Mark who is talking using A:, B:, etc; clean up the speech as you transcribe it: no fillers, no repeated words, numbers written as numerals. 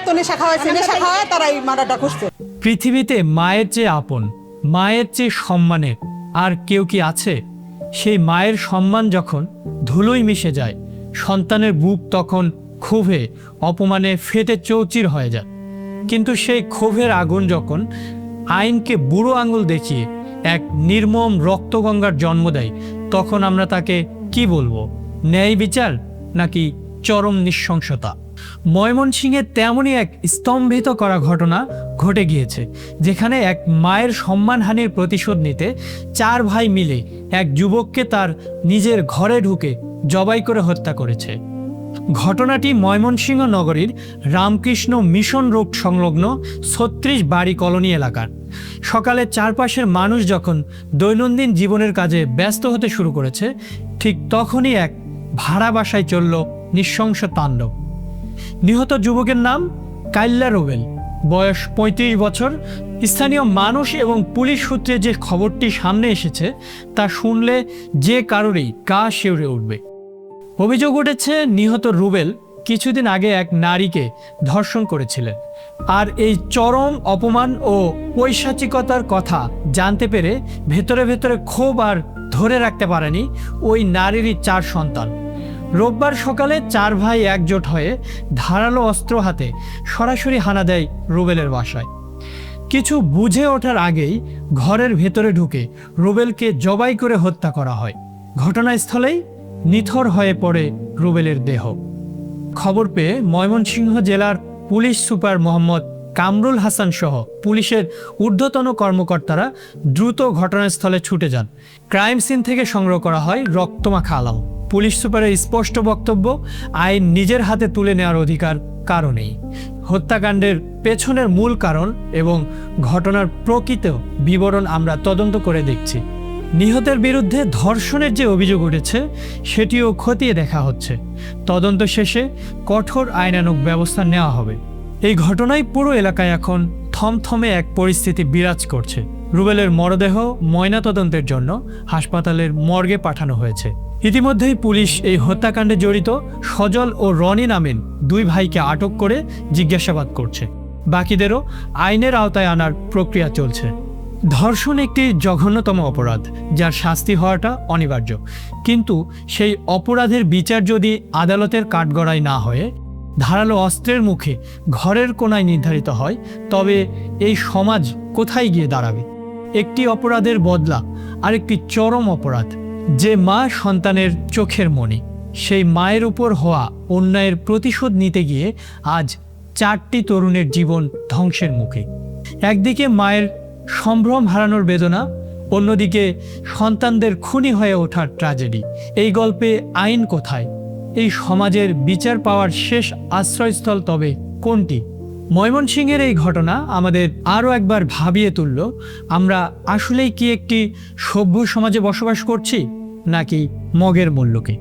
A: তো নেশা খাওয়াইছে, নেশা খাওয়ায় তারা এই মারাটা করছে।
B: পৃথিবীতে মায়ের চেয়ে আপন, মায়ের চেয়ে সম্মানের আর কেউ কি আছে? সেই মায়ের সম্মান যখন ধুলোয় মিশে যায়, সন্তানের বুক তখন ক্ষোভে অপমানে ফেটে চৌচির হয়ে যায়। কিন্তু সেই ক্ষোভের আগুন যখন আইনকে বুড়ো আঙুল দেখিয়ে এক নির্মম রক্তগঙ্গার জন্ম দেয়, তখন আমরা তাকে কি বলবো? ন্যায় বিচার নাকি চরম নৃশংসতা? ময়মনসিংহে তেমনই এক স্তম্ভিত করা ঘটনা ঘটে গিয়েছে, যেখানে এক মায়ের সম্মানহানির প্রতিশোধ নিতে 4 ভাই মিলে এক যুবককে তার নিজের ঘরে ঢুকে জবাই করে হত্যা করেছে। ঘটনাটি ময়মনসিংহ নগরীর রামকৃষ্ণ মিশন রোড সংলগ্ন 36 বাড়ি কলোনি এলাকার। সকালে চারপাশের মানুষ যখন দৈনন্দিন জীবনের কাজে ব্যস্ত হতে শুরু করেছে, ঠিক তখনই এক ভাড়া বাসায় চলল নৃশংস তাণ্ডব। নিহত যুবকের নাম কাইল্লা রুবেল, বয়স 35 বছর। স্থানীয় মানুষ এবং পুলিশ সূত্রে যে খবরটি সামনে এসেছে তা শুনলে যে কারোরই গা শিউরে উঠবে। অভিযোগ উঠেছে নিহত রুবেল কিছুদিন আগে এক নারীকে ধর্ষণ করেছিলেন, আর এই চরম অপমান ও পৈশাচিকতার কথা জানতে পেরে ভেতরে ভেতরে ক্ষোভ আর ধরে রাখতে পারেনি ওই নারীরই 4 সন্তান। রোববার সকালে 4 ভাই একজোট হয়ে ধারালো অস্ত্র হাতে সরাসরি হানা দেয় রুবেলের বাসায়। কিছু বুঝে ওঠার আগেই ঘরের ভেতরে ঢুকে রুবেলকে জবাই করে হত্যা করা হয়। ঘটনাস্থলেই নিথর হয়ে পড়ে রুবেলের দেহ। খবর পেয়ে ময়মনসিংহ জেলার পুলিশ সুপার মোহাম্মদ কামরুল হাসান সহ পুলিশের ঊর্ধ্বতন কর্মকর্তারা দ্রুত ঘটনাস্থলে ছুটে যান। ক্রাইম সিন থেকে সংগ্রহ করা হয় রক্তমাখা আলাও। পুলিশ সুপারের স্পষ্ট বক্তব্য, আইন নিজের হাতে তুলে নেওয়ার অধিকার কারো নেই। হত্যাকাণ্ডের পেছনের মূল কারণ এবং ঘটনার প্রকৃত বিবরণ আমরা তদন্ত করে দেখছি। নিহতের বিরুদ্ধে ধর্ষণের যে অভিযোগ উঠেছে সেটিও খতিয়ে দেখা হচ্ছে। তদন্ত শেষে কঠোর আইনানুগ ব্যবস্থা নেওয়া হবে। এই ঘটনায় পুরো এলাকায় এখন থমথমে এক পরিস্থিতি বিরাজ করছে। রুবেলের মরদেহ ময়নাতদন্তের জন্য হাসপাতালের মর্গে পাঠানো হয়েছে। ইতিমধ্যেই পুলিশ এই হত্যাকাণ্ডে জড়িত সজল ও রনি নামের 2 ভাইকে আটক করে জিজ্ঞাসাবাদ করছে। বাকিদেরও আইনের আওতায় আনার প্রক্রিয়া চলছে। ধর্ষণ একটি জঘন্যতম অপরাধ, যার শাস্তি হওয়াটা অনিবার্য। কিন্তু সেই অপরাধের বিচার যদি আদালতের কাঠগড়ায় না হয়ে ধারালো অস্ত্রের মুখে ঘরের কোনায় নির্ধারিত হয়, তবে এই সমাজ কোথায় গিয়ে দাঁড়াবে? একটি অপরাধের বদলা আরেকটি চরম অপরাধ। যে মা সন্তানের চোখের মণি, সেই মায়ের উপর হওয়া অন্যায়ের প্রতিশোধ নিতে গিয়ে আজ 4টি তরুণের জীবন ধ্বংসের মুখে। একদিকে মায়ের সম্ভ্রম হারানোর বেদনা, অন্যদিকে সন্তানদের খুনি হয়ে ওঠার ট্র্যাজেডি। এই গল্পে আইন কোথায়? এই সমাজের বিচার পাওয়ার শেষ আশ্রয়স্থল তবে কোনটি? ময়মনসিংহের এই ঘটনা আমাদের আরও একবার ভাবিয়ে তুলল, আমরা আসলেই কি একটি সভ্য সমাজে বসবাস করছি নাকি মগের মূল্যকে?